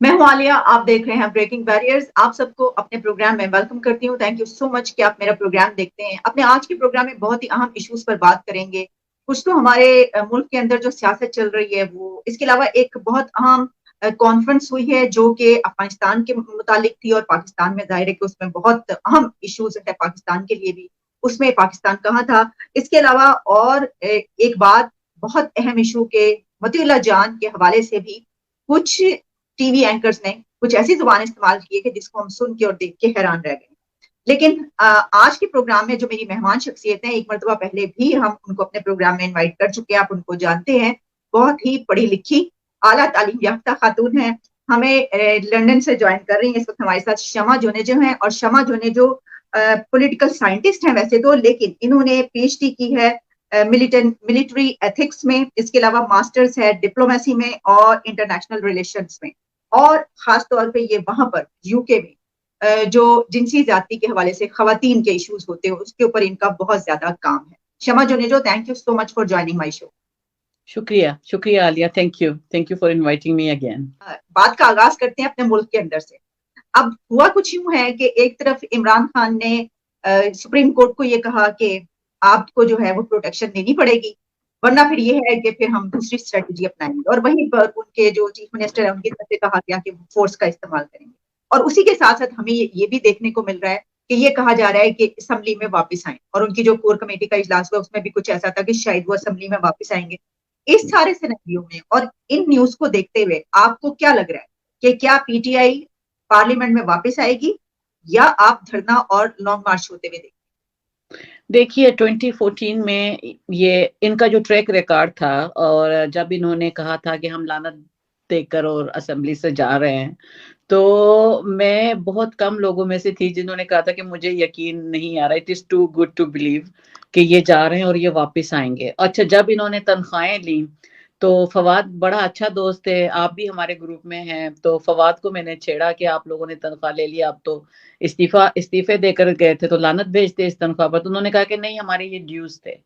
मैं हूँ आलिया, आप देख रहे हैं ब्रेकिंग बैरियर्स। आप सबको अपने प्रोग्राम में वेलकम करती हूँ। थैंक यू सो मच कि आप मेरा प्रोग्राम देखते हैं। अपने आज के प्रोग्राम में बहुत ही अहम इश्यूज पर बात करेंगे। कुछ तो हमारे मुल्क के अंदर जो सियासत चल रही है वो, इसके अलावा एक बहुत अहम कॉन्फ्रेंस हुई है जो कि अफगानिस्तान के मुतालिक थी, और पाकिस्तान में जाहिर है कि उसमें बहुत अहम इश्यूज है पाकिस्तान के लिए भी। उसमें पाकिस्तान कहाँ था। इसके अलावा और एक बात, बहुत अहम इशू के मतीउल्लाह जान के हवाले से भी कुछ टीवी एंकर्स ने कुछ ऐसी जुबान इस्तेमाल की है कि जिसको हम सुन के और देख के हैरान रह गए। लेकिन आज के प्रोग्राम में जो मेरी मेहमान शख्सियत है, एक मरतबा पहले भी हम उनको अपने प्रोग्राम में इनवाइट कर चुके हैं, आप उनको जानते हैं। बहुत ही पढ़ी लिखी, आला तालीम याफ्ता खातून है। हमें लंदन से ज्वाइन कर रही है इस वक्त हमारे साथ शमा जोनेजो हैं। और शमा जोनेजो पॉलिटिकल साइंटिस्ट हैं वैसे तो, लेकिन इन्होंने पीएचडी की है मिलिट्री एथिक्स में। इसके अलावा मास्टर्स है डिप्लोमेसी में और इंटरनेशनल रिलेशंस में। और खास तौर पे ये वहां पर यूके में जो जिनसी जाति के हवाले से खवातीन के इश्यूज होते हैं उसके ऊपर इनका बहुत ज्यादा काम है। Shama Junejo, thank you so much for joining my show. शुक्रिया शुक्रिया Alia, thank you for inviting me again. बात का आगाज करते हैं अपने मुल्क के अंदर से। अब हुआ कुछ यूं है कि एक तरफ इमरान खान ने सुप्रीम कोर्ट को ये कहा कि आपको जो है वो प्रोटेक्शन देनी पड़ेगी, वरना फिर ये है कि फिर हम दूसरी स्ट्रेटजी अपनाएंगे। और वहीं पर उनके जो चीफ मिनिस्टर है उनकी तरफ से कहा गया कि वो फोर्स का इस्तेमाल करेंगे। और उसी के साथ साथ हमें ये भी देखने को मिल रहा है कि ये कहा जा रहा है कि असम्बली में वापस आए, और उनकी जो कोर कमेटी का इजलास हुआ उसमें भी कुछ ऐसा था कि शायद वो असम्बली में वापस आएंगे। इस सारे सिनेरियो में और इन न्यूज को देखते हुए आपको क्या लग रहा है कि क्या पीटीआई पार्लियामेंट में वापस आएगी, या आप धरना और लॉन्ग मार्च होते हुए देखेंगे? देखिए 2014 में ये इनका जो ट्रैक रिकॉर्ड था, और जब इन्होंने कहा था कि हम लानत देकर और असेंबली से जा रहे हैं, तो मैं बहुत कम लोगों में से थी जिन्होंने कहा था कि मुझे यकीन नहीं आ रहा, it is too good to believe कि ये जा रहे हैं और ये वापस आएंगे। अच्छा, जब इन्होंने तनख्वाहें ली तो फवाद बड़ा अच्छा दोस्त है, आप भी हमारे ग्रुप में हैं, तो फवाद को मैंने छेड़ा कि आप लोगों ने तनख्वाह ले लिया, आप तो इस्तीफे देकर गए थे, तो लानत भेजते इस तनख्वाह पर। तो उन्होंने कहा कि नहीं, हमारे ये ड्यूज थे।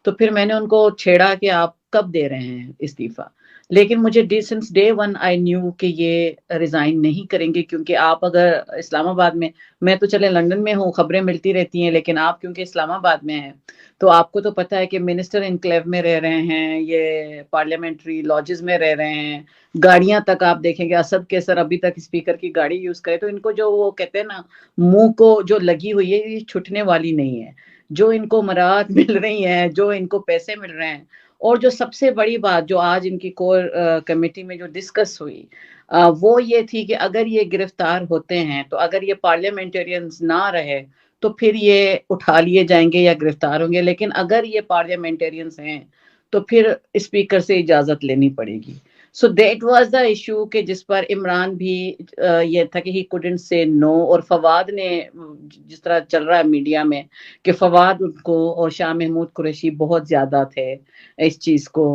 तो फिर मैंने उनको छेड़ा कि आप कब दे रहे हैं इस्तीफा। लेकिन मुझे since day one I knew कि ये रिजाइन नहीं करेंगे, क्योंकि आप अगर इस्लामाबाद में, मैं तो चले लंदन में हूँ, खबरें मिलती रहती हैं, लेकिन आप क्योंकि इस्लामाबाद में हैं तो आपको तो पता है कि मिनिस्टर इनक्लेव में रह रहे हैं, ये पार्लियामेंट्री लॉजेस में रह रहे हैं, गाड़ियां तक आप देखेंगे असद कैसर अभी तक स्पीकर की गाड़ी यूज करे। तो इनको जो वो कहते हैं ना, मुंह को जो लगी हुई है, ये छुटने वाली नहीं है। जो इनको मराहत मिल रही है, जो इनको पैसे मिल रहे हैं, और जो सबसे बड़ी बात जो आज इनकी कोर कमेटी में जो डिस्कस हुई, वो ये थी कि अगर ये गिरफ्तार होते हैं तो अगर ये पार्लियामेंटेरियंस ना रहे तो फिर ये उठा लिए जाएंगे या गिरफ्तार होंगे, लेकिन अगर ये पार्लियामेंटेरियंस हैं तो फिर स्पीकर से इजाजत लेनी पड़ेगी। So that was the issue कि जिस पर इमरान भी ये था कि ही कुडंट से नो, और फवाद ने, जिस तरह चल रहा है मीडिया में कि फवाद उनको और शाह महमूद कुरैशी बहुत ज्यादा थे इस चीज को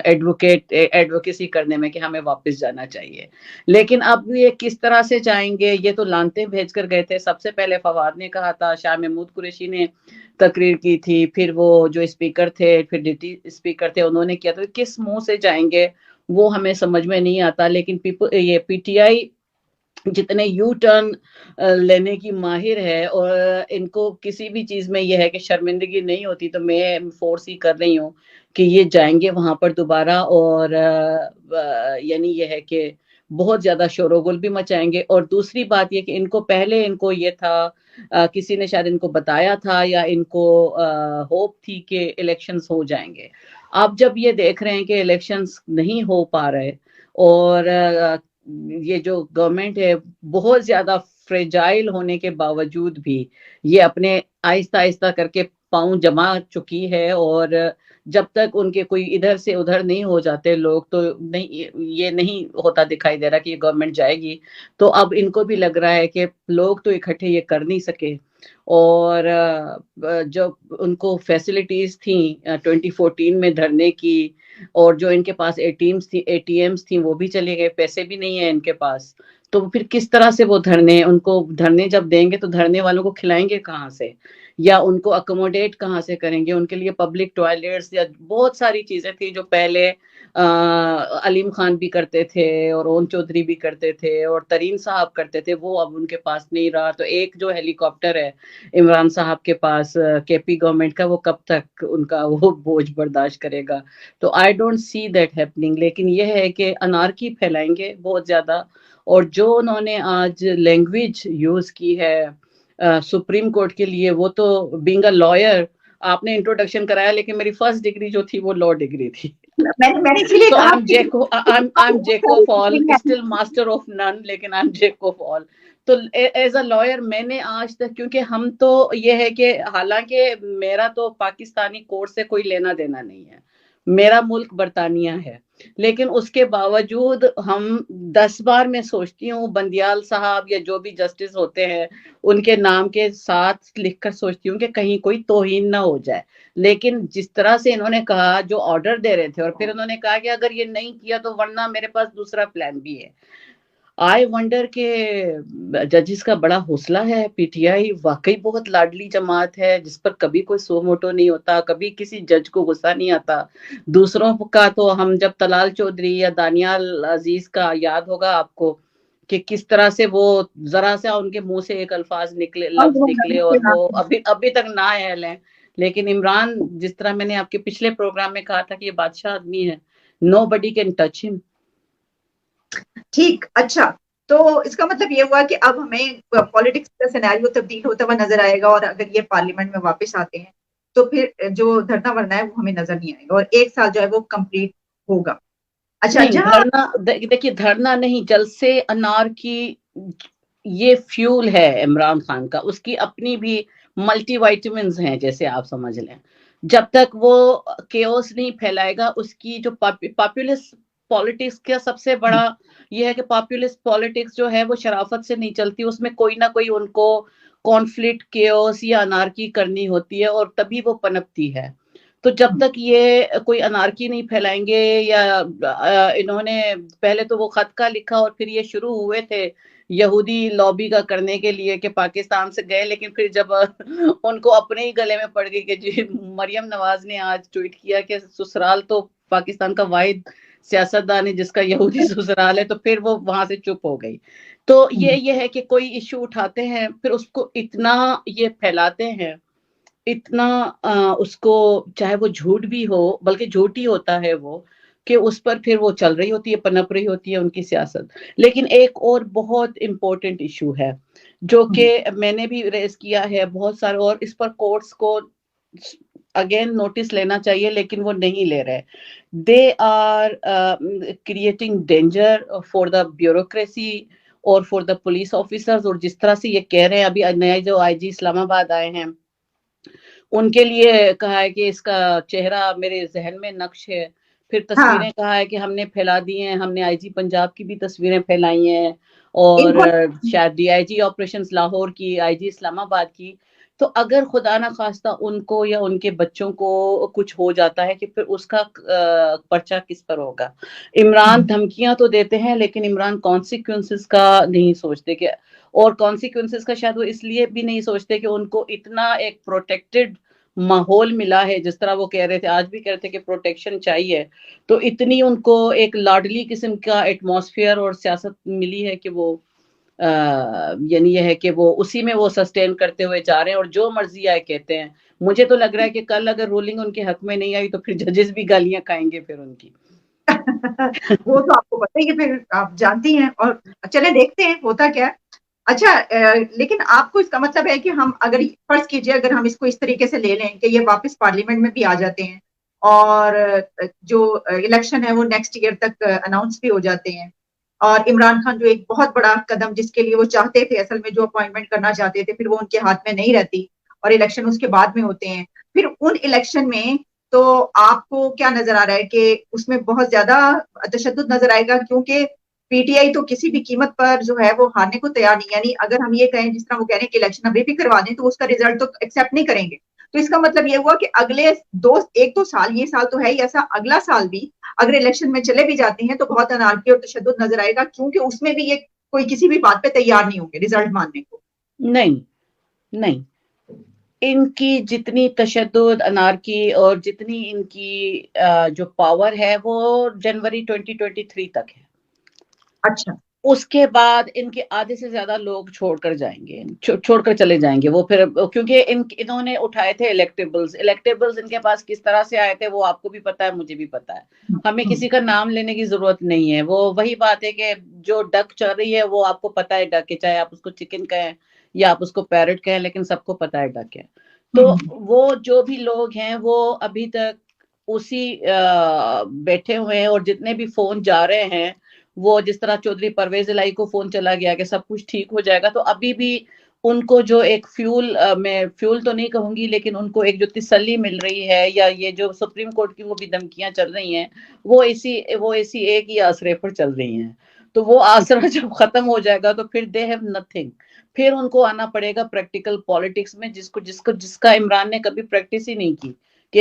एडवोकेसी करने में कि हमें वापस जाना चाहिए। लेकिन अब ये किस तरह से जाएंगे, ये तो लानते भेज कर गए थे। सबसे पहले फवाद ने कहा था, शाह महमूद कुरैशी ने तकरीर की थी, फिर वो जो स्पीकर थे, फिर डिप्टी स्पीकर थे, उन्होंने किया। तो किस मुंह से जाएंगे वो हमें समझ में नहीं आता। लेकिन ये पीटीआई जितने यू टर्न लेने की माहिर है, और इनको किसी भी चीज में ये है कि शर्मिंदगी नहीं होती, तो मैं फोर्स ही कर रही हूँ कि ये जाएंगे वहां पर दोबारा, और यानी ये है कि बहुत ज्यादा शोरगुल भी मचाएंगे। और दूसरी बात ये कि इनको पहले इनको ये था, किसी ने शायद इनको बताया था या इनको होप थी कि इलेक्शंस हो जाएंगे। अब जब ये देख रहे हैं कि इलेक्शंस नहीं हो पा रहे, और ये जो गवर्नमेंट है बहुत ज्यादा फ्रेजाइल होने के बावजूद भी ये अपने आहिस्ता आहिस्ता करके पाँव जमा चुकी है, और जब तक उनके कोई इधर से उधर नहीं हो जाते लोग, तो नहीं, ये नहीं होता दिखाई दे रहा कि ये गवर्नमेंट जाएगी। तो अब इनको भी लग रहा है कि लोग तो इकट्ठे ये कर नहीं सके, और जो उनको फैसिलिटीज थी 2014 में धरने की, और जो इनके पास एटीएम्स थी वो भी चले गए, पैसे भी नहीं है इनके पास। तो फिर किस तरह से वो उनको धरने जब देंगे तो धरने वालों को खिलाएंगे कहाँ से, या उनको अकोमोडेट कहाँ से करेंगे, उनके लिए पब्लिक टॉयलेट्स या बहुत सारी चीजें थी जो पहले अलीम खान भी करते थे और ओन चौधरी भी करते थे और तरीन साहब करते थे, वो अब उनके पास नहीं रहा। तो एक जो हेलीकॉप्टर है इमरान साहब के पास केपी गवर्नमेंट का, वो कब तक उनका वो बोझ बर्दाश्त करेगा? तो I don't see that happening. लेकिन यह है कि अनारकी फैलाएंगे बहुत ज्यादा। और जो उन्होंने आज लैंग्वेज यूज की है सुप्रीम कोर्ट के लिए, वो तो बीइंग अ लॉयर, आपने इंट्रोडक्शन कराया, लेकिन मेरी फर्स्ट डिग्री जो थी वो लॉ डिग्री थी। मैंने इसीलिए तो कहा I'm कि Jaco, I'm Jack of all, still master of none, लेकिन I'm Jack of all। तो एज अ लॉयर मैंने आज तक, क्योंकि हम तो ये है कि हालांकि मेरा तो पाकिस्तानी कोर्ट से कोई लेना देना नहीं है, मेरा मुल्क बरतानिया है, लेकिन उसके बावजूद हम 10 बार मैं सोचती हूँ बंदियाल साहब या जो भी जस्टिस होते हैं उनके नाम के साथ लिखकर सोचती हूँ कि कहीं कोई तौहीन ना हो जाए। लेकिन जिस तरह से इन्होंने कहा, जो ऑर्डर दे रहे थे, और फिर उन्होंने कहा कि अगर ये नहीं किया तो वरना मेरे पास दूसरा प्लान भी है। आई वंडर के जजेस का बड़ा हौसला है। पीटीआई वाकई बहुत लाडली जमात है, जिस पर कभी कोई सो मोटो नहीं होता, कभी किसी जज को गुस्सा नहीं आता। दूसरों का तो हम जब तलाल चौधरी या दानियाल अजीज का याद होगा आपको कि किस तरह से वो जरा सा उनके मुंह से एक अल्फाज निकले, लफ्ज निकले, और वो अभी अभी तक ना आयल है। लेकिन इमरान, जिस तरह मैंने आपके पिछले प्रोग्राम में कहा था कि ये बादशाह आदमी है, nobody can touch him. ठीक, अच्छा, तो इसका मतलब ये हुआ कि अब हमें पॉलिटिक्स का सिनेरियो तब्दील होता हुआ नजर आएगा, और अगर ये पार्लियामेंट में वापस आते हैं तो फिर जो धरना वरना है वो हमें नजर नहीं आएगा, और 1 साल जो है वो कंप्लीट होगा। अच्छा, नहीं, जहां धरना देखिए, धरना नहीं, जलसे अनार की ये फ्यूल है इमरान खान का, उसकी अपनी भी मल्टीविटामिन्स हैं, जैसे आप समझ लें। जब तक वो केओस नहीं फैलाएगा, उसकी जो पॉपुलिस्ट पॉलिटिक्स का सबसे बड़ा ये है कि पॉपुलिस्ट पॉलिटिक्स जो है वो शराफत से नहीं चलती, उसमें कोई ना कोई उनको कॉन्फ्लिक्ट, केओस या अनारकी करनी होती है, और तभी वो पनपती है। तो जब तक ये कोई अनारकी नहीं फैलाएंगे, या इन्होंने पहले तो वो खत का लिखा और फिर ये शुरू हुए थे यहूदी लॉबी का करने के लिए कि पाकिस्तान से गए, लेकिन फिर जब उनको अपने ही गले में पड़ गई कि जी, मरियम नवाज ने आज ट्वीट किया कि ससुराल तो पाकिस्तान का वाहिद सियासतदान है जिसका यहूदी ससुराल है, तो फिर वो वहां से चुप हो गई। तो ये है कि कोई इश्यू उठाते हैं, फिर उसको इतना ये फैलाते हैं, इतना उसको, चाहे वो झूठ भी हो, बल्कि झूठ ही होता है वो, कि उस पर फिर वो चल रही होती है, पनप रही होती है उनकी सियासत। लेकिन एक और बहुत इंपॉर्टेंट इशू है जो कि मैंने भी रेस किया है बहुत सारे, और इस पर कोर्ट्स को अगेन नोटिस लेना चाहिए, लेकिन वो नहीं ले रहे। They are creating danger for the bureaucracy और फॉर द पुलिस ऑफिसर्स। और जिस तरह से ये कह रहे हैं, अभी नए जो आईजी इस्लामाबाद आए हैं, उनके लिए कहा है कि इसका चेहरा मेरे जहन में नक्श है। फिर हाँ, तस्वीरें कहा है कि हमने फैला दी हैं, हमने आईजी पंजाब की भी तस्वीरें फैलाई हैं, और इनको शायद डीआईजी ऑपरेशंस लाहौर की, आईजी इस्लामाबाद की। तो अगर खुदा ना खास्ता उनको या उनके बच्चों को कुछ हो जाता है कि फिर उसका पर्चा किस पर होगा? इमरान धमकियां तो देते हैं, लेकिन इमरान कॉन्सिक्वेंसेस का नहीं सोचते कि, और कॉन्सिक्वेंसेस का शायद वो इसलिए भी नहीं सोचते कि उनको इतना एक प्रोटेक्टेड माहौल मिला है। जिस तरह वो कह रहे थे, आज भी कह रहे थे कि प्रोटेक्शन चाहिए, तो इतनी उनको एक लाडली किस्म का एटमॉस्फेयर और सियासत मिली है कि वो यानी यह है कि वो उसी में वो सस्टेन करते हुए जा रहे हैं, और जो मर्जी आए कहते हैं। मुझे तो लग रहा है कि कल अगर रूलिंग उनके हक में नहीं आई तो फिर जजेस भी गालियां खाएंगे फिर उनकी। वो तो आपको पता ही है, फिर आप जानती हैं, और चले देखते हैं होता क्या है। अच्छा, लेकिन आपको इसका मतलब है कि हम अगर फर्ज कीजिए, अगर हम इसको इस तरीके से ले लें कि ये वापस पार्लियामेंट में भी आ जाते हैं, और जो इलेक्शन है वो नेक्स्ट ईयर तक अनाउंस भी हो जाते हैं, और इमरान खान जो एक बहुत बड़ा कदम जिसके लिए वो चाहते थे, असल में जो अपॉइंटमेंट करना चाहते थे, फिर वो उनके हाथ में नहीं रहती, और इलेक्शन उसके बाद में होते हैं। फिर उन इलेक्शन में तो आपको क्या नजर आ रहा है कि उसमें बहुत ज्यादा तशद्दुद नजर आएगा, क्योंकि पीटीआई तो किसी भी कीमत पर जो है वो हारने को तैयार नहीं, यानी अगर हम ये कहें जिस तरह वो कह रहे हैं कि इलेक्शन अभी भी करवा दें तो उसका रिजल्ट तो एक्सेप्ट नहीं करेंगे। तो इसका मतलब ये हुआ कि अगले 1-2 साल, ये साल तो है ही ऐसा, अगला साल भी अगर इलेक्शन में चले भी जाते हैं तो बहुत अनारकी और तशद्दुद नजर आएगा, क्योंकि उसमें भी ये कोई किसी भी बात पे तैयार नहीं होंगे रिजल्ट मानने को। नहीं, नहीं, इनकी जितनी तशद्दुद अनारकी और जितनी इनकी जो पावर है वो जनवरी 2023 तक है। अच्छा। उसके बाद इनके आधे से ज्यादा लोग छोड़कर जाएंगे, छोड़कर चले जाएंगे वो फिर, क्योंकि इन्होंने उठाए थे इलेक्टेबल्स इनके पास किस तरह से आए थे वो आपको भी पता है, मुझे भी पता है, हमें किसी का नाम लेने की जरूरत नहीं है। वो वही बात है कि जो डक चल रही है वो आपको पता है डक है, चाहे आप उसको चिकन कहें या आप उसको पैरट कहें, लेकिन सबको पता है डक है। तो वो जो भी लोग हैं वो अभी तक उसी बैठे हुए हैं, और जितने भी फोन जा रहे हैं वो जिस तरह चौधरी परवेज इलाही को फोन चला गया कि सब कुछ ठीक हो जाएगा, तो अभी भी उनको जो एक फ्यूल, मैं फ्यूल तो नहीं कहूंगी, लेकिन उनको एक जो तसल्ली मिल रही है, या ये जो सुप्रीम कोर्ट की वो भी धमकियां चल रही हैं, वो इसी एक ही आसरे पर चल रही हैं। तो वो आसरा जब खत्म हो जाएगा तो फिर दे हैव नथिंग, फिर उनको आना पड़ेगा प्रैक्टिकल पॉलिटिक्स में, जिसका इमरान ने कभी प्रैक्टिस ही नहीं की, कि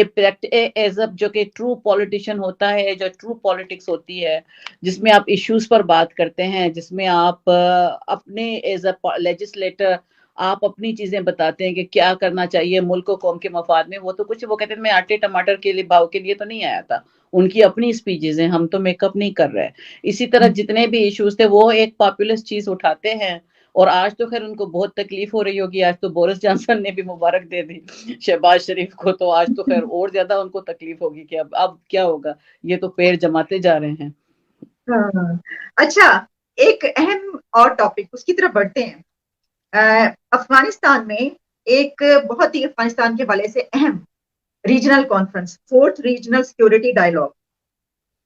एज अ जो कि ट्रू पॉलिटिशियन होता है, जो ट्रू पॉलिटिक्स होती है, जिसमें आप इश्यूज पर बात करते हैं, जिसमें आप अपने एज अ लेजिस्लेटर आप अपनी चीजें बताते हैं कि क्या करना चाहिए मुल्क को कौम के मफाद में। वो तो कुछ वो कहते हैं मैं आटे टमाटर के लिए भाव के लिए तो नहीं आया था, उनकी अपनी स्पीचेस हैं, हम तो मेकअप नहीं कर रहे। इसी तरह जितने भी इश्यूज थे वो एक पॉपुलर चीज उठाते हैं, और आज तो खैर उनको बहुत तकलीफ हो रही होगी, आज तो बोरिस जॉनसन ने भी मुबारक दे दी शहबाज शरीफ को, तो आज तो खैर और ज्यादा उनको तकलीफ होगी कि अब क्या होगा, ये तो पैर जमाते जा रहे हैं। हाँ। अच्छा, एक अहम और टॉपिक उसकी तरफ बढ़ते हैं। अफगानिस्तान में एक बहुत ही अफगानिस्तान के हवाले से अहम regional conference, fourth regional security dialogue.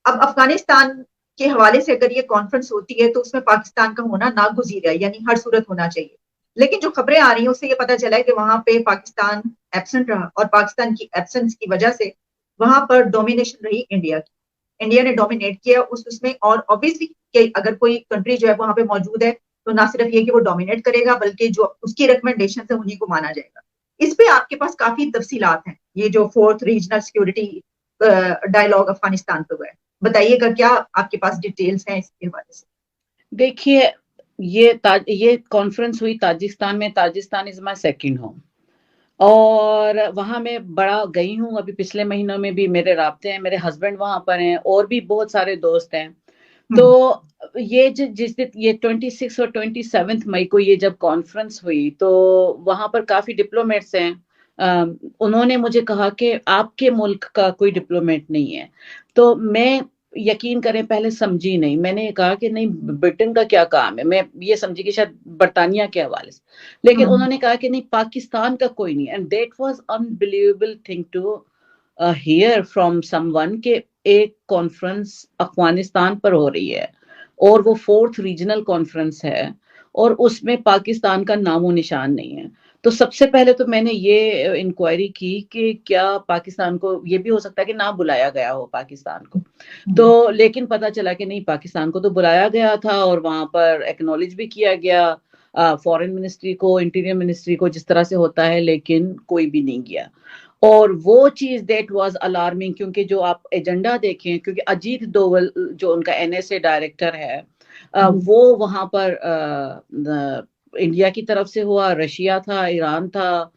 अब अफगानिस्तान के हवाले से अगर ये कॉन्फ्रेंस होती है तो उसमें पाकिस्तान का होना नागुज़ीर है, यानी हर सूरत होना चाहिए। लेकिन जो खबरें आ रही हैं उससे ये पता चला है कि वहां पे पाकिस्तान एब्सेंट रहा, और पाकिस्तान की एब्सेंस की वजह से वहां पर डोमिनेशन रही इंडिया की। इंडिया ने डोमिनेट किया उसमें, और ऑब्वियसली कि अगर कोई कंट्री जो है वहां पे मौजूद है तो ना सिर्फ ये कि वो डोमिनेट करेगा, बल्कि जो उसकी रिकमेंडेशन है उन्हीं को माना जाएगा। इस पे आपके पास काफी तफसीलात हैं, ये जो fourth regional security dialogue Afghanistan पे हुआ है, बताइएगा क्या आपके पास डिटेल्स हैं इसके हवाले से। देखिए, ये कॉन्फ्रेंस हुई ताजिकिस्तान में। Tajikistan is my second home, और वहां मैं बड़ा गई हूँ। अभी पिछले महीनों में भी मेरे राब्ते हैं, मेरे हस्बैंड वहां पर हैं, और भी बहुत सारे दोस्त हैं। तो ये जिस दिन ये 26 और 27 मई को ये जब कॉन्फ्रेंस हुई तो वहां पर काफी डिप्लोमेट्स हैं। उन्होंने मुझे कहा कि आपके मुल्क का कोई डिप्लोमेट नहीं है। तो मैं, यकीन करें, पहले समझी नहीं। मैंने कहा कि नहीं, ब्रिटेन का क्या काम है, मैं ये समझी कि शायद बरतानिया के हवाले से, लेकिन उन्होंने कहा कि नहीं, पाकिस्तान का कोई नहीं। And that was unbelievable thing to hear from someone के एक कॉन्फ्रेंस अफगानिस्तान पर हो रही है, और वो फोर्थ रीजनल कॉन्फ्रेंस है, और उसमें पाकिस्तान का नामो निशान नहीं है। तो सबसे पहले तो मैंने ये इंक्वायरी की कि क्या पाकिस्तान को, ये भी हो सकता है कि ना बुलाया गया हो पाकिस्तान को। तो लेकिन पता चला कि नहीं, पाकिस्तान को तो बुलाया गया था, और वहां पर एक्नॉलेज भी किया गया फॉरेन मिनिस्ट्री को, इंटीरियर मिनिस्ट्री को, जिस तरह से होता है, लेकिन कोई भी नहीं गया। और वो चीज दैट वाज अलार्मिंग, क्योंकि जो आप एजेंडा देखें, क्योंकि अजीत डोवल जो उनका एनएसए डायरेक्टर है, वो वहां पर इंडिया की तरफ से हुआ, रशिया था, ईरान था,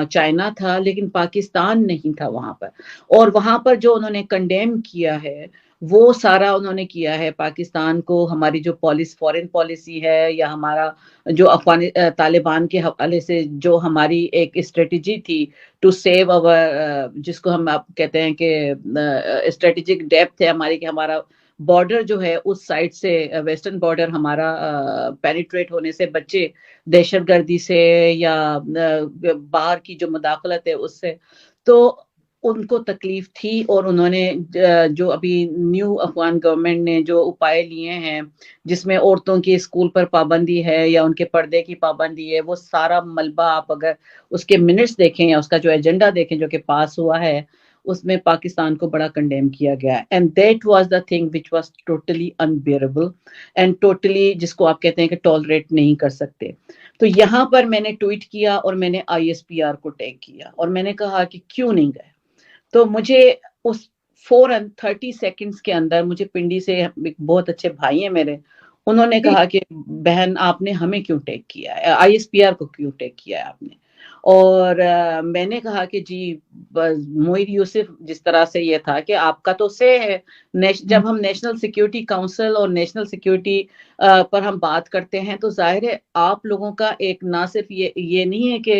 चाइना था, लेकिन पाकिस्तान नहीं था वहां पर। और वहां पर जो उन्होंने कंडेम किया है वो सारा उन्होंने किया है पाकिस्तान को, हमारी जो फॉरेन पॉलिसी है, या हमारा जो तालिबान के हवाले से जो हमारी एक स्ट्रेटेजी थी टू सेव अवर, जिसको हम आप कहते हैं कि स्ट्रेटेजिक डेप्थ है हमारी, कि हमारा बॉर्डर जो है उस साइड से, वेस्टर्न बॉर्डर हमारा पेनिट्रेट होने से बचे, दहशतगर्दी से या बाहर की जो मुदाखलत है उससे। तो उनको तकलीफ थी, और उन्होंने जो अभी न्यू अफगान गवर्नमेंट ने जो उपाय लिए हैं, जिसमें औरतों की स्कूल पर पाबंदी है या उनके पर्दे की पाबंदी है, वो सारा मलबा आप अगर उसके मिनट्स देखें या उसका जो एजेंडा देखें जो कि पास हुआ है, उसमें पाकिस्तान को बड़ा कंडेम किया गया। And that was the thing which was totally unbearable, and totally, जिसको आप कहते हैं कि टॉलरेट नहीं कर सकते। तो यहाँ पर मैंने ट्वीट किया, और मैंने आईएसपीआर को टैग किया, और मैंने कहा कि क्यों नहीं गए। तो मुझे उस 4:30 के अंदर मुझे पिंडी से एक बहुत अच्छे भाई हैं मेरे, उन्होंने कहा कि बहन, आपने हमें क्यों टैग किया है, आईएसपीआर को क्यों टैग किया है आपने। और मैंने कहा कि जी मोहित यूसुफ जिस तरह से ये था कि आपका तो से है, जब हम नेशनल सिक्योरिटी काउंसिल और नेशनल सिक्योरिटी पर हम बात करते हैं तो जाहिर है आप लोगों का एक ना सिर्फ ये नहीं है कि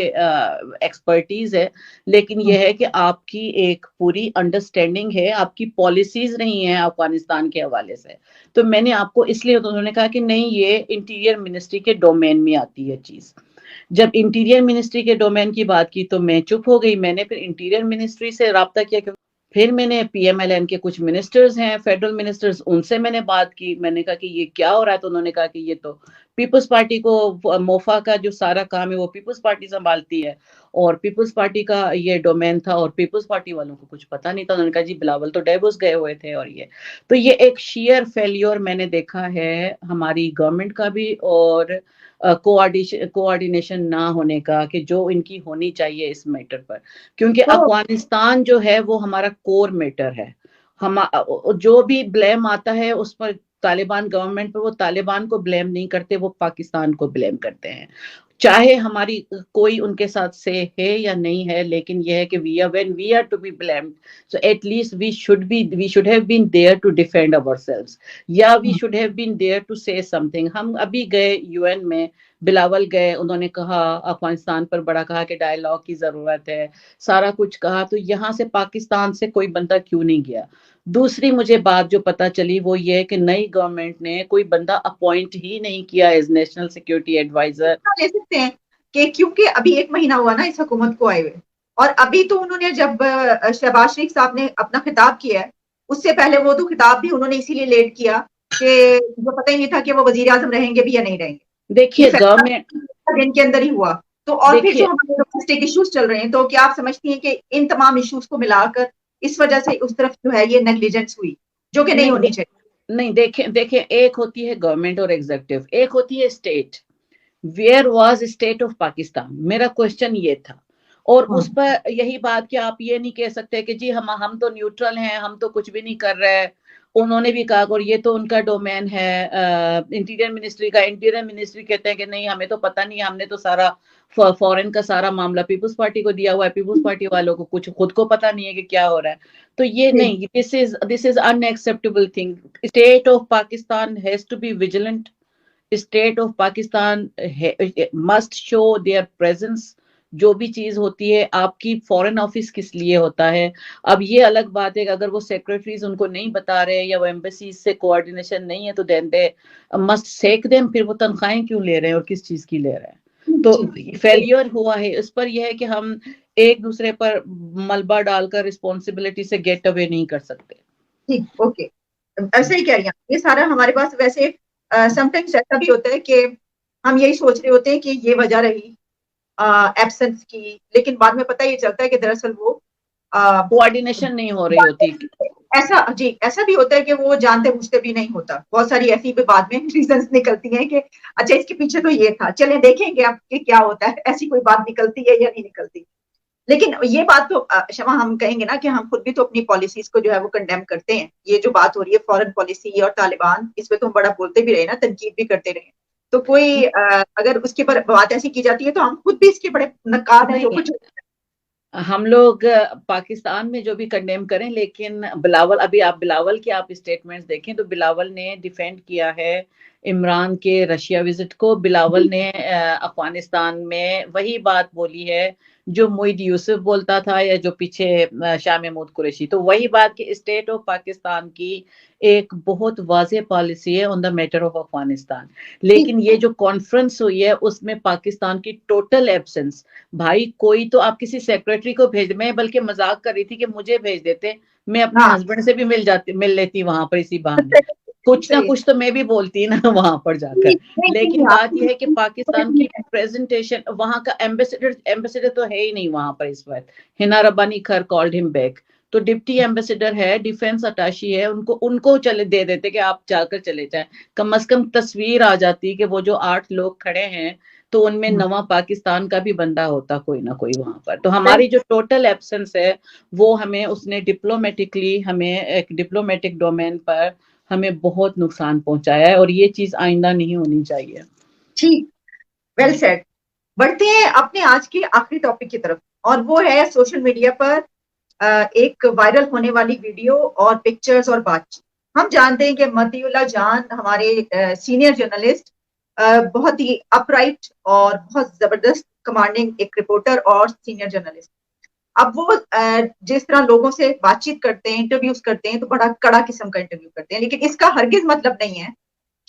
एक्सपर्टीज है, लेकिन ये है कि आपकी एक पूरी अंडरस्टैंडिंग है, आपकी पॉलिसीज रही हैं अफगानिस्तान के हवाले से। तो मैंने आपको इसलिए, तो उन्होंने कहा कि नहीं ये इंटीरियर मिनिस्ट्री के डोमेन में आती है चीज। जब इंटीरियर मिनिस्ट्री के डोमेन की बात की तो मैं चुप हो गई। मैंने फिर इंटीरियर मिनिस्ट्री से राब्ता किया, फिर मैंने पीएमएलएन के कुछ मिनिस्टर्स हैं, फेडरल मिनिस्टर्स, उनसे मैंने बात की। मैंने कहा कि ये क्या हो रहा है, तो उन्होंने कहा कि ये तो पीपल्स पार्टी को, मोफा का जो सारा काम है वो पीपल्स पार्टी संभालती है और पीपल्स पार्टी का ये डोमेन था और पीपल्स पार्टी वालों को कुछ पता नहीं था। उन्होंने कहा जी बिलावल तो डेवोस गए हुए थे। और ये तो ये एक शेयर फेल्योर मैंने देखा है हमारी गवर्नमेंट का भी और कोऑर्डिनेशन ना होने का, कि जो इनकी होनी चाहिए इस मैटर पर, क्योंकि तो अफगानिस्तान जो है वो हमारा कोर मैटर है। हम जो भी ब्लेम आता है उस पर तालिबान गवर्नमेंट पर, वो तालिबान को ब्लेम नहीं करते, वो पाकिस्तान को ब्लेम करते हैं, चाहे हमारी कोई उनके साथ से है या नहीं है। लेकिन यह है कि we are to be blamed, so at least we should have been there to defend ourselves, या we should have been there to say something. हम अभी गए यूएन में, बिलावल गए, उन्होंने कहा अफगानिस्तान पर बड़ा कहा कि डायलॉग की जरूरत है, सारा कुछ कहा। तो यहाँ से पाकिस्तान से कोई बंदा क्यों नहीं गया? दूसरी मुझे बात जो पता चली वो ये है कि नई गवर्नमेंट ने कोई बंदा अपॉइंट ही नहीं किया एज नेशनल सिक्योरिटी एडवाइजर। ले सकते हैं कि क्योंकि अभी 1 महीना हुआ ना इस हुकूमत को आए हुए, और अभी तो उन्होंने जब शहबाज शरीफ साहब ने अपना खिताब किया है, उससे पहले वो तो खिताब भी उन्होंने इसीलिए लेट किया कि वो पता ही नहीं था कि वो वजीर आजम रहेंगे भी या नहीं रहेंगे। ये देखिए गवर्नमेंट, दिन के अंदर ही हुआ। तो और फिर जो देखिए हमारे डोमेस्टिक इश्यूज चल रहे हैं, तो क्या आप समझती हैं कि इन तमाम इश्यूज को मिलाकर इस वजह से उस तरफ जो है ये नेग्लिजेंस हुई, जो कि नहीं होनी चाहिए? नहीं देखें देखें, एक होती है गवर्नमेंट और एग्जीक्यूटिव, एक होती है state. Where was state of Pakistan, मेरा क्वेश्चन ये था। और उस पर यही बात कि आप ये नहीं कह सकते कि जी हम तो न्यूट्रल हैं, हम तो कुछ भी नहीं कर रहे हैं। उन्होंने भी कहा और ये तो उनका डोमेन है इंटीरियर मिनिस्ट्री का। इंटीरियर मिनिस्ट्री कहते हैं कि नहीं हमें तो पता नहीं, हमने तो सारा फॉरेन का सारा मामला पीपल्स पार्टी को दिया हुआ है, पीपल्स पार्टी वालों को कुछ खुद को पता नहीं है कि क्या हो रहा है। तो ये नहीं, this is unacceptable thing. State of Pakistan has to be vigilant, state of Pakistan must show their presence. जो भी चीज होती है, आपकी फॉरेन ऑफिस किस लिए होता है? अब ये अलग बात है कि अगर वो सेक्रेटरीज उनको नहीं बता रहे या वो एम्बेसी से कोऑर्डिनेशन नहीं है तो then they must sack them. फिर वो तनख्वाहें क्यों ले रहे हैं और किस चीज की ले रहे हैं? तो फेलियर हुआ है। इस पर यह है कि हम एक दूसरे पर मलबा डालकर रिस्पॉन्सिबिलिटी से गेट अवे नहीं कर सकते। ठीक, ओके, ऐसा ही कह रही हैं। ये सारा हमारे पास वैसे समटाइम्स ऐसा भी होता है कि हम यही सोच रहे होते हैं कि ये वजह रही एब्सेंस की, लेकिन बाद में पता ये चलता है कि दरअसल वो कोऑर्डिनेशन नहीं हो रही होती। ऐसा जी, ऐसा भी होता है कि वो जानते बूझते भी नहीं होता। बहुत सारी ऐसी भी बाद में रीजंस निकलती हैं कि अच्छा इसके पीछे तो ये था, चलें देखेंगे अब कि क्या होता है। ऐसी कोई बात निकलती है या नहीं निकलती? लेकिन ये बात तो शमा हम कहेंगे ना कि हम खुद भी तो अपनी पॉलिसीज को जो है वो कंडेम करते हैं। ये जो बात हो रही है फॉरेन पॉलिसी और तालिबान, इस पे तो हम बड़ा बोलते भी रहे ना, तनकीद भी करते रहे। तो कोई अगर उसके पर बात ऐसी की जाती है तो हम खुद भी इसके बड़े नकार हैं जो कुछ। हम लोग पाकिस्तान में जो भी कंडेम करें, लेकिन बिलावल, अभी आप बिलावल के आप स्टेटमेंट्स देखें तो बिलावल ने डिफेंड किया है इमरान के रशिया विजिट को। बिलावल ने अफगानिस्तान में वही बात बोली है जो मोहित यूसुफ बोलता था या जो पीछे शाह महमूद कुरैशी। तो वही बात कि स्टेट ऑफ पाकिस्तान की एक बहुत वाज़ेह पॉलिसी है on the matter of Afghanistan. लेकिन ये जो कॉन्फ्रेंस हुई है उसमें पाकिस्तान की टोटल एब्सेंस। भाई कोई तो आप किसी सेक्रेटरी को भेज, मैं बल्कि मजाक कर रही थी कि मुझे भेज देते, मैं अपने हस्बैंड से भी मिल लेती वहां पर इसी बहाने, कुछ ना कुछ तो मैं भी बोलती ना वहां पर जाकर। लेकिन बात यह है कि पाकिस्तान की प्रेजेंटेशन, वहां का एम्बेसडर तो है ही नहीं वहां पर इस वक्त। हिना रब्बानी खैर कॉल्ड हिम बैक, तो डिप्टी एम्बेसडर है, डिफेंस अटाशी है, उनको चले दे देते कि आप जाकर चले जाएं। कम से कम तस्वीर आ जाती कि वो जो 8 लोग खड़े हैं तो उनमें नवा पाकिस्तान का भी बंदा होता कोई ना कोई वहां पर। तो हमारी जो टोटल एब्सेंस है वो हमें उसने डिप्लोमेटिकली, हमें एक डिप्लोमेटिक डोमेन पर हमें बहुत नुकसान पहुंचाया है और ये चीज आइंदा नहीं होनी चाहिए। ठीक, वेल सेड। बढ़ते हैं अपने आज के आखिरी टॉपिक की तरफ, और वो है सोशल मीडिया पर एक वायरल होने वाली वीडियो और पिक्चर्स और बातचीत। हम जानते हैं कि मतीउल्लाह जान हमारे सीनियर जर्नलिस्ट, बहुत ही अपराइट और बहुत जबरदस्त कमांडिंग एक रिपोर्टर और सीनियर जर्नलिस्ट। अब वो जिस तरह लोगों से बातचीत करते हैं, इंटरव्यूज करते हैं, तो बड़ा कड़ा किस्म का इंटरव्यू करते हैं, लेकिन इसका हरगिज मतलब नहीं है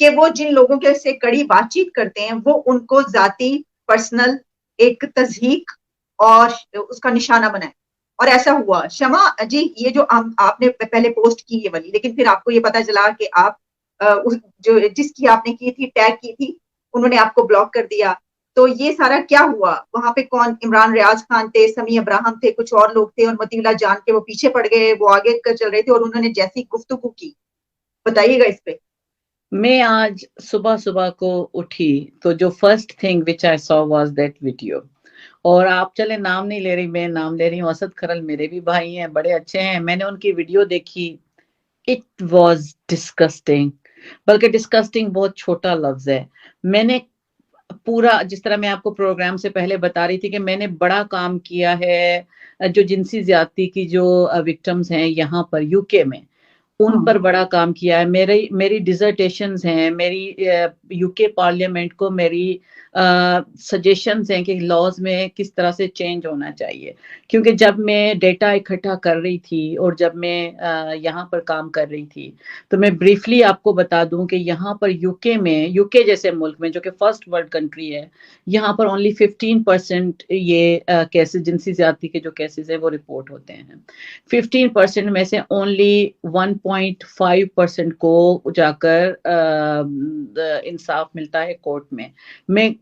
कि वो जिन लोगों के से कड़ी बातचीत करते हैं वो उनको जाती पर्सनल एक तजहीक और उसका निशाना बनाए। और ऐसा हुआ। शमा जी, ये जो आपने पहले पोस्ट की ये वाली, लेकिन फिर आपको ये पता चला कि आप उस जो जिसकी आपने की थी, टैग की थी, उन्होंने आपको ब्लॉक कर दिया। तो ये सारा क्या हुआ? वहां पे कौन? इमरान रियाज खान थे, समी अब्राहम थे, कुछ और लोग थे, और मतीउल्लाह जान के वो पीछे पड़ गए, वो आगे कर चल रहे थे, और उन्होंने जैसी गुफ्तगू की, बताइएगा इस पे। मैं आज सुबह सुबह को उठी तो जो first thing which I saw was that video. और आप चले, नाम नहीं ले रही, मैं नाम ले रही हूँ। असद खरल मेरे भी भाई हैं, बड़े अच्छे हैं। मैंने उनकी वीडियो देखी। It was disgusting. बल्कि डिस्कस्टिंग बहुत छोटा लफ्ज है। मैंने पूरा, जिस तरह मैं आपको प्रोग्राम से पहले बता रही थी कि मैंने बड़ा काम किया है जो जिनसी ज्यादती की जो विक्टिम्स हैं यहाँ पर यूके में, उन पर बड़ा काम किया है। मेरी डिजर्टेशंस हैं, मेरी यूके पार्लियामेंट को मेरी सजेशंस हैं कि लॉज में किस तरह से चेंज होना चाहिए। क्योंकि जब मैं डेटा इकट्ठा कर रही थी और जब मैं यहाँ पर काम कर रही थी, तो मैं ब्रीफली आपको बता दूं कि यहाँ पर यूके में, यूके जैसे मुल्क में जो कि फर्स्ट वर्ल्ड कंट्री है, यहाँ पर ओनली 15% ये केसेस, जिनसी ज्यादती के जो केसेस हैं वो रिपोर्ट होते हैं। 15% में से ओनली 1.5% को जाकर इंसाफ मिलता है कोर्ट में। मैं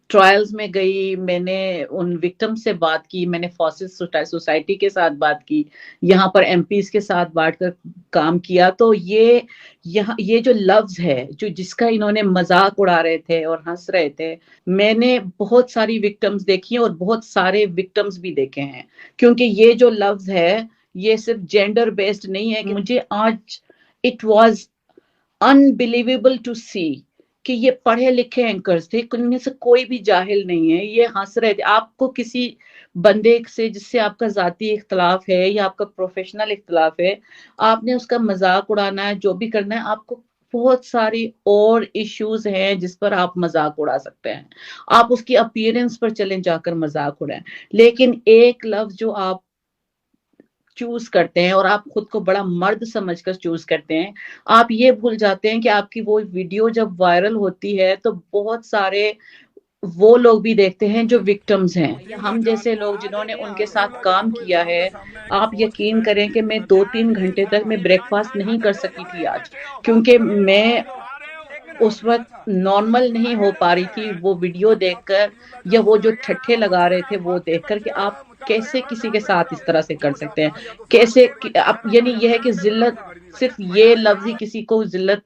ट्रायल्स में गई, मैंने उन विक्टिम से बात की, मैंने फॉसिस सोसाइटी के साथ बात की, यहाँ पर एमपीज के साथ बैठकर काम किया। तो ये जो लफ्ज है जो जिसका इन्होंने मजाक उड़ा रहे थे और हंस रहे थे, मैंने बहुत सारी विक्टिम्स देखी और बहुत सारे विक्टिम्स भी देखे हैं। क्योंकि ये जो लफ्ज है ये सिर्फ जेंडर बेस्ड नहीं है। मुझे आज इट वाज अनबिलीवेबल टू सी कि ये पढ़े लिखे एंकर्स थे, उनमें से कोई भी जाहिल नहीं है। ये हंस रहे थे। आपको किसी बंदे से जिससे आपका जाती इख्तलाफ है या आपका प्रोफेशनल इख्तलाफ है, आपने उसका मजाक उड़ाना है, जो भी करना है, आपको बहुत सारी और इश्यूज हैं जिस पर आप मजाक उड़ा सकते हैं। आप उसकी अपीयरेंस पर चलें जाकर मजाक उड़ाएं, लेकिन एक लफ्ज जो आप चूज करते हैं और आप खुद को बड़ा मर्द समझकर चूज करते हैं, आप ये भूल जाते हैं कि आपकी वो वीडियो जब वायरल होती है तो बहुत सारे वो लोग भी देखते हैं जो विक्टिम्स हैं, या हम जैसे लोग जिन्होंने उनके साथ काम किया है। आप यकीन करें कि मैं 2-3 घंटे तक मैं ब्रेकफास्ट नहीं कर सकी थी आज, क्योंकि मैं उस वक्त नॉर्मल नहीं हो पा रही थी वो वीडियो देखकर, या वो जो ठट्ठे लगा रहे थे वो देखकर कि आप कैसे किसी के साथ इस तरह से कर सकते हैं। कैसे आप, यानी यह है कि जिल्लत, सिर्फ ये लफ्ज ही किसी को जिल्लत।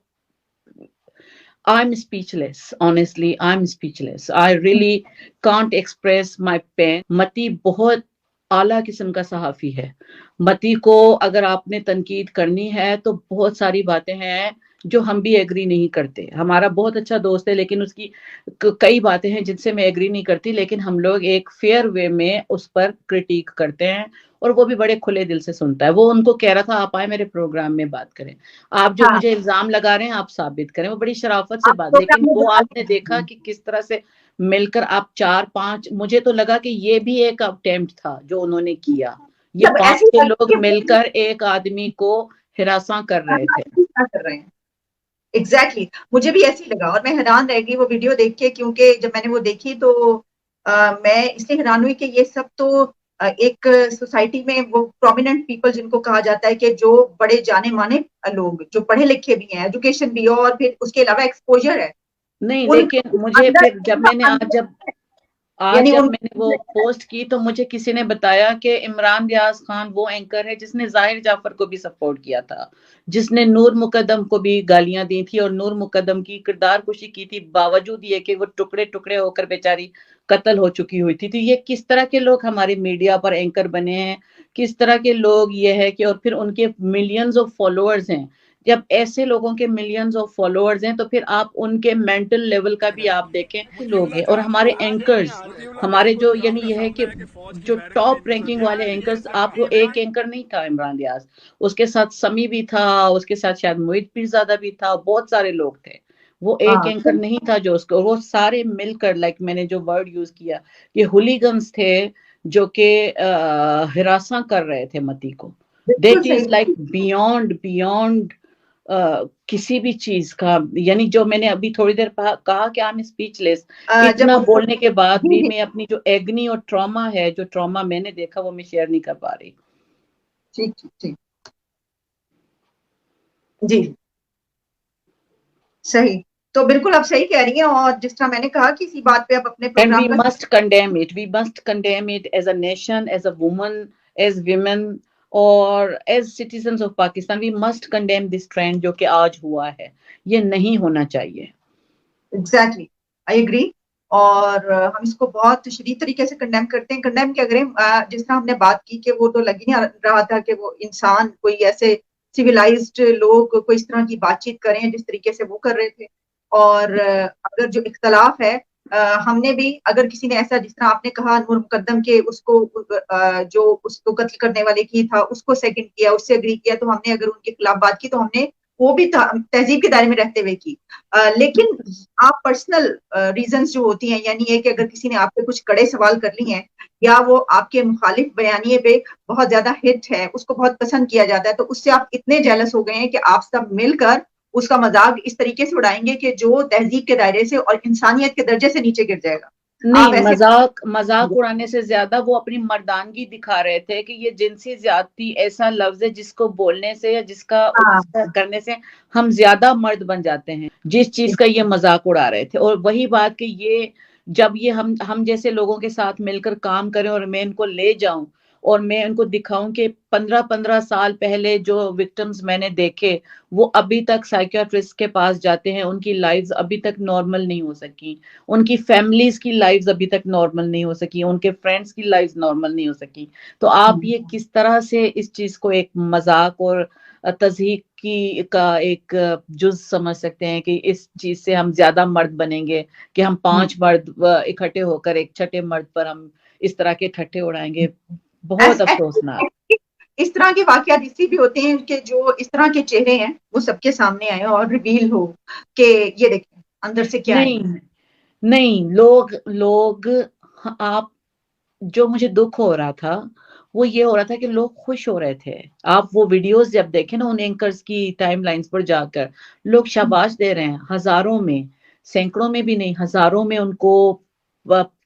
I'm speechless. Honestly, I'm speechless. I really can't express my pain. मती बहुत आला किस्म का सहाफी है। मती को अगर आपने तनकीद करनी है तो बहुत सारी बातें हैं जो हम भी एग्री नहीं करते। हमारा बहुत अच्छा दोस्त है, लेकिन उसकी कई बातें हैं जिनसे मैं एग्री नहीं करती, लेकिन हम लोग एक फेयर वे में उस पर क्रिटिक करते हैं और वो भी बड़े खुले दिल से सुनता है। वो उनको कह रहा था आप आए मेरे प्रोग्राम में बात करें, आप जो हाँ, मुझे इल्जाम लगा रहे हैं आप साबित करें। वो बड़ी शराफत से आप बात, प्रोग्राम लेकिन में वो बता आपने दीजिए। देखा कि किस तरह से मिलकर आप 4-5, मुझे तो लगा कि ये भी एक अटेम्प्ट था जो उन्होंने किया। ये सब पांच ऐसी छह लगी लोग कि मिलकर एक आदमी को हिरासा कर रहे थे। कर रहे हैं। Exactly exactly. मुझे भी ऐसी लगा और मैं हैरान रह गई वो वीडियो देख के, क्योंकि जब मैंने वो देखी तो मैं इसलिए हैरान हुई कि ये सब तो एक सोसाइटी में वो प्रोमिनेंट पीपल जिनको कहा जाता है कि जो बड़े जाने माने लोग, जो पढ़े लिखे भी हैं, एजुकेशन भी हो और फिर उसके अलावा एक्सपोजर है, नहीं, लेकिन उनके मुझे अंदर फिर जब मैंने आज यानी जब उन मैंने वो पोस्ट की तो मुझे किसी ने बताया कि इमरान रियाज खान वो एंकर है जिसने जाहिर जाफर को भी सपोर्ट किया था, जिसने नूर मुकद्दम को भी गालियां दी थी और नूर मुकद्दम की किरदार कुशी की थी, बावजूद ये कि वो टुकड़े टुकड़े होकर बेचारी कत्ल हो चुकी हुई थी। तो ये किस तरह के लोग हमारी मीडिया पर एंकर बने हैं, किस तरह के लोग ये है कि, और फिर उनके मिलियंस ऑफ फॉलोअर्स हैं जब ऐसे लोगों के मिलियंस ऑफ फॉलोअर्स हैं तो फिर आप उनके मेंटल लेवल का भी आप देखें लोग हैं। और हमारे एंकर्स, हमारे जो यानी यह है कि जो टॉप रैंकिंग वाले एंकर्स, आपको एक एंकर नहीं था इमरान रियाज, उसके साथ समी भी था, उसके साथ शायद मोहित पीरजादा भी था, बहुत सारे लोग थे। वो एक एंकर नहीं था जो उसको, वो सारे मिलकर, लाइक मैंने जो वर्ड यूज किया, ये हुलीगन्स थे जो कि हिरासा कर रहे थे मती को। बिल्कुल दैट सही। इज लाइक बियॉन्ड बियॉन्ड किसी भी चीज का, यानी जो मैंने अभी थोड़ी देर कहा कि आई एम स्पीचलेस। जब इतना बोलने के बाद जी भी जी मैं अपनी जो एग्नी और ट्रॉमा है, जो ट्रॉमा मैंने देखा, वो मैं शेयर नहीं कर पा रही। ठीक ठीक ठीक जी, सही। तो बिल्कुल आप सही कह रही हैं, और जिस तरह मैंने कहा कि इसी बात पे आप अपने And we प्रोग्राम का must condemn it. We must condemn it as a nation, as a woman, as women, or as citizens of Pakistan. We must condemn this trend जो कि आज हुआ है। ये नहीं होना चाहिए। Exactly, I agree. और हम इसको बहुत शदीद तरीके से कंडेम करते हैं। कंडेम क्या करें, जिस तरह हमने बात की कि वो तो लग ही नहीं रहा था कि वो इंसान कोई ऐसे सिविलाइज्ड लोग कोई इस तरह की बातचीत करें जिस तरीके से वो कर रहे थे। और अगर जो इख्तलाफ है, हमने भी अगर किसी ने ऐसा, जिस तरह आपने कहा नूर मुकद्दम के उसको जो उसको कत्ल करने वाले की था उसको सेकंड किया, उससे एग्री किया, तो हमने अगर उनके खिलाफ बात की तो हमने वो भी तहजीब के दायरे में रहते हुए की। लेकिन आप पर्सनल रीजंस जो होती हैं, यानी ये कि अगर किसी ने आपसे कुछ कड़े सवाल कर लिए हैं या वो आपके मुखालिफ बयानिए पे बहुत ज्यादा हिट है, उसको बहुत पसंद किया जाता है, तो उससे आप इतने जेलस हो गए हैं कि आप सब मिलकर उसका मजाक इस तरीके से उड़ाएंगे कि जो तहजीब के दायरे से और इंसानियत के दर्जे से नीचे गिर जाएगा। नहीं, आप ऐसे मजाक उड़ाने से ज्यादा वो अपनी मर्दानगी दिखा रहे थे कि ये जिनसी ज्यादती ऐसा लफ्ज है जिसको बोलने से या हाँ जिसका करने से हम ज्यादा मर्द बन जाते हैं, जिस चीज का ये मजाक उड़ा रहे थे। और वही बात कि ये जब ये हम जैसे लोगों के साथ मिलकर काम करें और मैं इनको ले जाऊं और मैं उनको दिखाऊं कि 15-15 साल पहले जो विक्टिम्स मैंने देखे वो अभी तक साइकियाट्रिस्ट के पास जाते हैं, उनकी लाइव्स अभी तक नॉर्मल नहीं हो सकी, उनकी फैमिलीज की लाइव्स अभी तक नॉर्मल नहीं हो सकी, उनके फ्रेंड्स की लाइव्स नॉर्मल नहीं हो सकी। तो आप ये किस तरह से इस चीज को एक मजाक और तजहीक की का एक जुज समझ सकते हैं कि इस चीज से हम ज्यादा मर्द बनेंगे, कि हम 5 मर्द इकट्ठे होकर एक छठे मर्द पर हम इस तरह के ठट्ठे उड़ाएंगे। बहुत अफसोसनाक। इस तरह के वाकयात इसलिए भी होते हैं कि जो इस तरह के चेहरे हैं वो सबके सामने आए और रिवील हो कि ये देखें अंदर से क्या है। नहीं नहीं, लोग लोग आप, जो मुझे दुख हो रहा था वो ये हो रहा था कि लोग खुश हो रहे थे। आप वो वीडियोस जब देखें ना उन एंकर्स की टाइमलाइंस पर जाकर, लोग शाबाश दे रहे हैं, हजारों में, सैकड़ों में भी नहीं, हजारों में उनको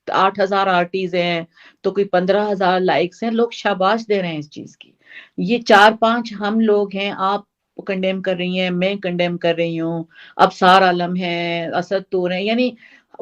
8,000 आरटीज हैं तो कोई 15,000 लाइक्स हैं, लोग शाबाश दे रहे हैं इस चीज की। ये 4-5 हम लोग हैं, आप कंडेम कर रही हैं, मैं कंडेम कर रही हूँ, अब सार आलम है, असद तूर है, यानी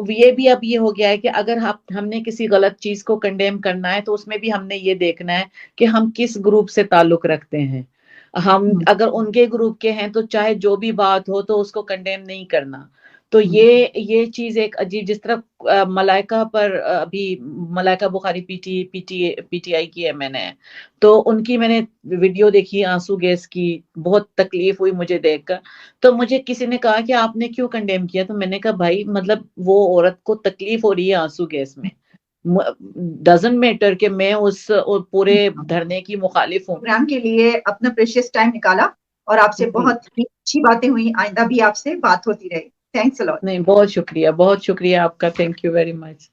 ये भी अब ये हो गया है कि अगर हमने किसी गलत चीज को कंडेम करना है तो उसमें भी हमने ये देखना है कि हम किस ग्रुप से ताल्लुक रखते हैं। हम अगर उनके ग्रुप के हैं तो चाहे जो भी बात हो तो उसको कंडेम नहीं करना। तो ये चीज एक अजीब, जिस तरह मलाइका पर अभी मलाइका बुखारी पीटीआई की है मैंने, तो उनकी मैंने वीडियो देखी आंसू गैस की, बहुत तकलीफ हुई मुझे देखकर। तो मुझे किसी ने कहा कि आपने क्यों कंडेम किया, तो मैंने कहा भाई मतलब वो औरत को तकलीफ हो रही है आंसू गैस में, डजंट मैटर कि मैं उस पूरे धरने की मुखालिफ हूँ। प्रोग्राम के लिए अपना प्रेशियस टाइम निकाला और आपसे बहुत ही अच्छी बातें हुई। आइंदा भी आपसे बात होती रहे। Thanks a lot. नहीं, बहुत शुक्रिया आपका, थैंक यू वेरी मच।